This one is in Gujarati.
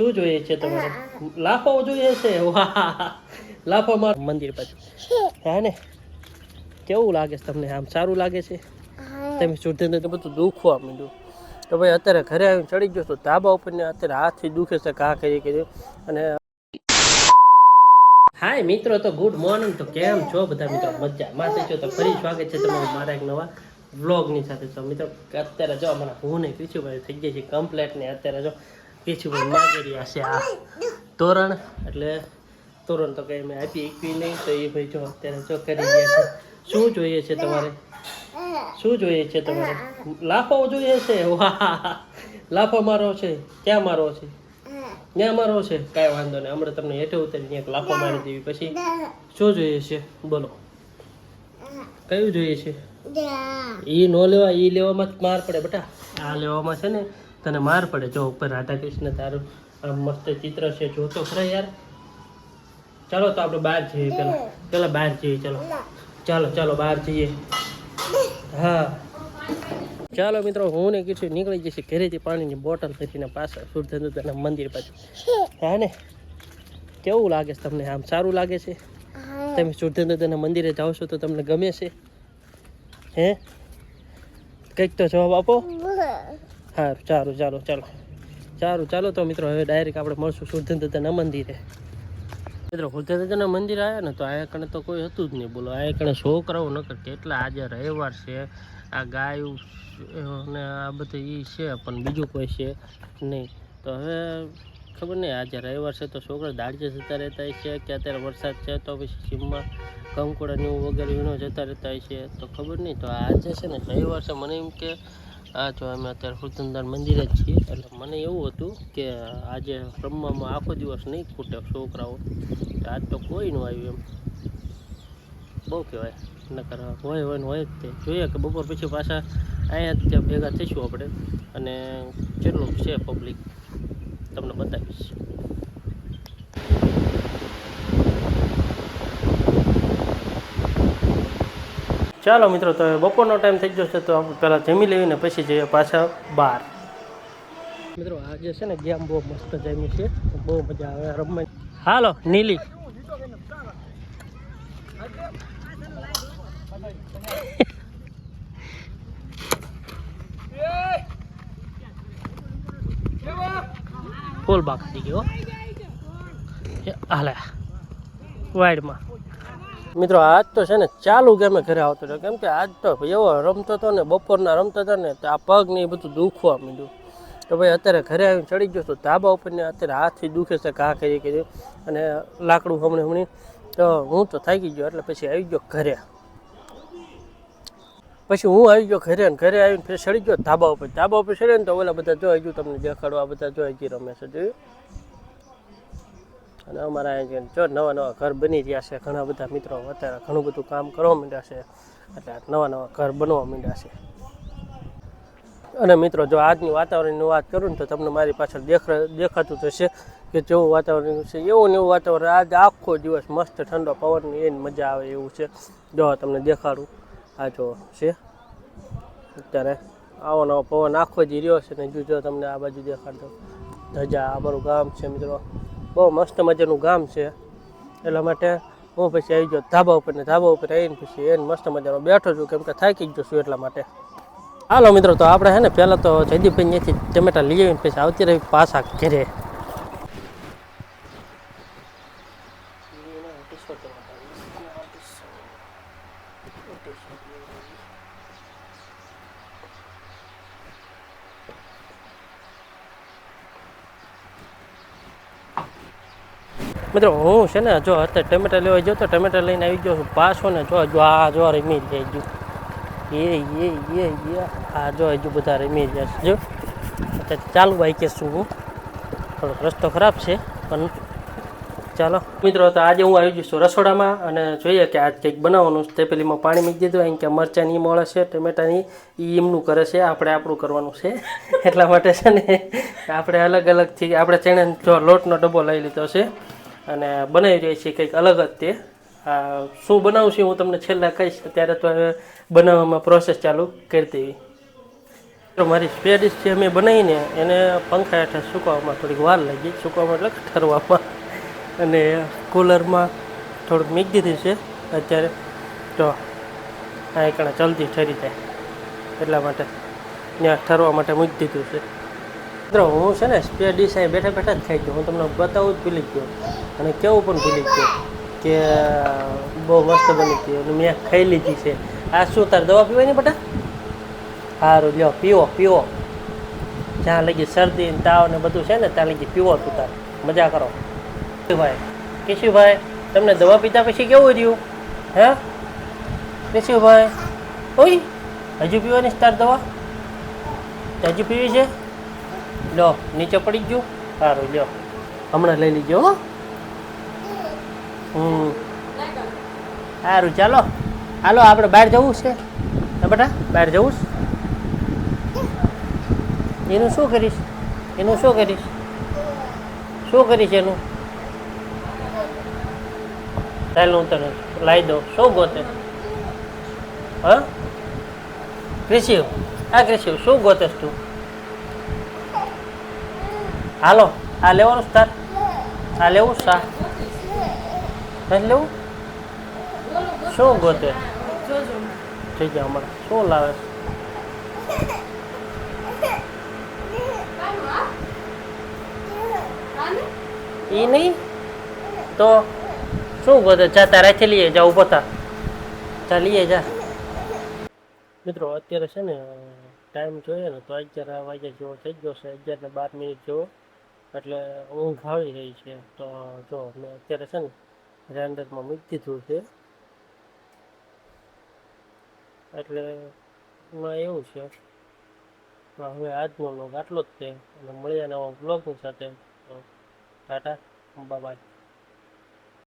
શું જોઈએ છે તમારે? લાફો જોઈએ છે? વાહ, લાફોમાં મંદિર પાછું હા ને. કેવું લાગે છે તમને? આમ સારું લાગે છે? તમે સુધીને તો બધું દુખવા માંડ્યું તો ભાઈ અત્યારે ઘરે આવીને ચડી ગયો તો ધાબા ઉપર ને અત્યારે હાથથી દુખે છે ઘા કરી કરી. અને હાય મિત્રો, તો ગુડ મોર્નિંગ. તો કેમ છો બધા મિત્રો? મજામાં છો તો ફરી સ્વાગત છે તમારું મારા એક નવા વ્લોગની સાથે. તો મિત્રો અત્યારે જો અમારા હું ને પીછુભાઈ થઈ ગયા છે કમ્પ્લેટ ને અત્યારે જો પીછુભાઈ માગી રહ્યા છે આ તોરણ. એટલે તોરણ તો કંઈ મેં આપી એકવી નહીં તો એ ભાઈ જો અત્યારે જો કરી રહ્યા છે. શું જોઈએ છે તમારે? શું જોઈએ છે તમારે? લાફો જોઈએ છે? વાહ, લાફો મારો છે? ક્યાં મારો છે? ત્યાં મારો છે? કાંઈ વાંધો નહીં, હમણાં તમને હેઠે ઉતરીને એક લાફો મારી દેવી. પછી શું જોઈએ છે બોલો? કયું જોઈએ છે? એ નો લેવા, એ લેવામાં જ માર પડે બેટા. આ લેવામાં છે ને તને માર પડે. જો ઉપર રાધા કૃષ્ણ તારું આમ મસ્ત ચિત્ર છે, જોતો ખરા યાર. ચાલો તો આપણે બહાર જઈએ પેલા બહાર જઈએ. ચાલો ચાલો બહાર જઈએ. હા ચાલો મિત્રો, હું ને કીધું નીકળી જશે ઘરેથી પાણીની બોટલ ભરીને પાછા સુરધંધના મંદિર પાછું હા ને. કેવું લાગે છે તમને? આમ સારું લાગે છે? તમે સુરધંધના મંદિરે જાઓ છો તો તમને ગમે છે? હે કંઈક તો જવાબ આપો. હા સારું ચાલો તો મિત્રો હવે ડાયરેક્ટ આપણે મળશું સુરધંધના મંદિરે. મિત્રો સુરધંધના મંદિર આવ્યા ને તો આ કણે તો કોઈ હતું જ નહીં બોલો. આ કણે છોકરાઓ નકર કેટલા, આજે રવિવાર છે, આ ગાયું ને આ બધું એ છે પણ બીજું કોઈ છે નહીં. તો હવે ખબર નહીં, આજે રવિવાર છે તો છોકરા દાડિયા જતા રહેતા છે કે અત્યારે વરસાદ છે તો પછી સીમમાં કંકોડા ને એવું વગેરે વીણો જતા રહેતા છે તો ખબર નહીં. તો આજે છે ને રવિવાર છે, મને એમ કે આ જો અમે અત્યારે સુરધંધના મંદિરે જ છીએ એટલે મને એવું હતું કે આજે રમવામાં આખો દિવસ નહીં ખૂટે છોકરાઓ. આજ તો કોઈ ન આવ્યું એમ બહુ કહેવાય. નકર હોય જ તે. જોઈએ કે બપોર પછી પાછા અહીંયા ત્યાં ભેગા થઈશું આપણે અને કેટલું છે પબ્લિક તમને બતાવીશ. ચાલો મિત્રો, તો બપોરનો ટાઈમ થઈ ગયો છે તો આપણે પહેલાં જમી લેવીને પછી જઈએ પાછા બહાર. મિત્રો આજે છે ને ગેમ બહુ મસ્ત જમી છે, બહુ મજા આવે રમવાની. હાલો નીલી ફૂલ બાક થઈ ગયો હાલે વાઇડમાં. મિત્રો આજ તો છે ને ચાલુ ગેમે ઘરે આવતો હતો કેમ કે આજ તો એવો રમતો હતો ને બપોરના રમતો હતો ને તો આ પગ ને એ બધું દુખવા માંડ્યું તો ભાઈ અત્યારે ઘરે આવીને ચડી ગયો તો ધાબા ઉપર ને અત્યારે હાથથી દુખે છે ઘા કરી અને લાકડું હમણાં તો હું તો થાકી ગયો એટલે પછી આવી ગયો ઘરે. ઘરે આવીને પછી ચડી ગયો ધાબા ઉપર ચડે ને તો ઓલા બધા જો હજુ તમને દેખાડવા બધા જો હજી રમે છે જોયું. અને અમારા અહીં જો નવા ઘર બની રહ્યા છે, ઘણા બધા મિત્રો અત્યારે ઘણું બધું કામ કરવા માંડ્યા છે એટલે નવા ઘર બનવા માંડ્યા છે. અને મિત્રો જો આજની વાતાવરણની વાત કરું ને તો તમને મારી પાછળ દેખાતું થશે કે જેવું વાતાવરણ છે એવું ને એવું વાતાવરણ. આજે આખો દિવસ મસ્ત ઠંડો પવનની એની મજા આવે એવું છે. જો તમને દેખાડું, આ જો છે અત્યારે આવો નવો પવન આખો જ રહ્યો છે ને જો તમને આ બાજુ દેખાડતો ધજા અમારું ગામ છે મિત્રો, બહુ મસ્ત મજાનું ગામ છે. એટલા માટે હું પછી આવી ગયો ધાબા ઉપર આવીને પછી એને મસ્ત મજાનો બેઠો છું કેમ કે થાકી ગયો છું એટલા માટે. હાલો મિત્રો, તો આપણે હે ને પહેલાં તો જયદીપભાઈ ત્યાંથી ટમેટા લઈ આવીને પછી આવતી રહી પાછા ઘરે. મિત્રો હું છે ને જો અત્યારે ટમેટા લેવા ગયો તો ટમેટા લઈને આવી ગયો છું પાછો ને જો આ જો રમી જાય ગયું આ જો હજુ બધા રમી ગયા છે. જો અત્યારે ચાલુ બાઈકે શું હું થોડોક રસ્તો ખરાબ છે પણ ચાલો મિત્રો. તો આજે હું આવી ગયો છું રસોડામાં અને જોઈએ કે આજ કંઈક બનાવવાનું છે. તે પેલીમાં પાણી મૂકી દીધું અહીં કે મરચાંની મળે છે ટમેટાની એ એમનું કરે છે, આપણે આપણું કરવાનું છે એટલા માટે છે ને આપણે અલગ અલગથી આપણે ચણે જો લોટનો ડબ્બો લઈ લીધો છે અને બનાવી રહી છીએ કંઈક અલગ જ. તે શું બનાવું છું હું તમને છેલ્લા કહીશ, અત્યારે તો હવે બનાવવામાં પ્રોસેસ ચાલુ કરી દેવી. મારી સ્પેડિશ જે મેં બનાવીને એને પંખા હેઠળ સુકવવામાં થોડીક વાર લાગી, સુકવવામાં એટલે ઠરવામાં, અને કુલરમાં થોડુંક મૂકી દીધી છે અત્યારે. તો આ એકણા જલ્દી ઠરી જાય એટલા માટે ત્યાં ઠરવા માટે મૂકી દીધું છે. મિત્રો હું છે ને સ્પેડિશ અહીં બેઠા બેઠા જ ખાઈ ગયો. હું તમને બતાવું જ ભૂલી ગયો અને કેવું પણ ભૂલી ગયો કે બહુ મસ્ત બની ગયું અને મેં ખાઈ લીધી છે. આ શું તાર દવા પીવાની બટા? સારું લ્યો, પીવો પીવો. જ્યાં લગી શરદી તાવ ને બધું છે ને ત્યાં લગી પીવો તું તાર, મજા કરો. ભાઈ કેશુભાઈ, તમને દવા પીતા પછી કેવું રહ્યું? હે કેશુભાઈ, ઓય હજુ પીવાની તાર દવા? હજુ પીવી છે? લો નીચે પડી ગયું. સારું લ્યો, હમણાં લઈ લીજો હો. સારું ચાલો, હાલો આપણે બહાર જવું છે. હા બેટા, બહાર જવું છે. એનું શું કરીશ? એનું શું કરીશ? શું કરીશ એનું? ચાલ હું તને લાવી દઉં. શું ગોતે? હા ક્રિશિવ, આ ક્રિશિવ શું ગોતેશ તું? હાલો આ લેવાનું તાર? આ લેવું સા નથી લેવું? શું ગોતે? થઈ ગયા હમણાં શું લાવે? એ નહીં તો શું ગોતે? જા તારાથી લઈએ, જા ઉભો થા, જા લઈએ જા. મિત્રો અત્યારે છે ને ટાઈમ જોઈએ ને તો 11 વાગ્યા જેવો થઈ ગયો છે, 11:12 જેવો. એટલે ઊંઘ આવી રહી છે. તો જો મેં અત્યારે છે ને ગ્રાઇન્ડરમાં મૂકી દીધું છે. એટલે એમાં એવું છે તો હવે આજનો વ્લોગ આટલો જ છે અને મળ્યા નવા વ્લોગની સાથે. Tata, bye bye.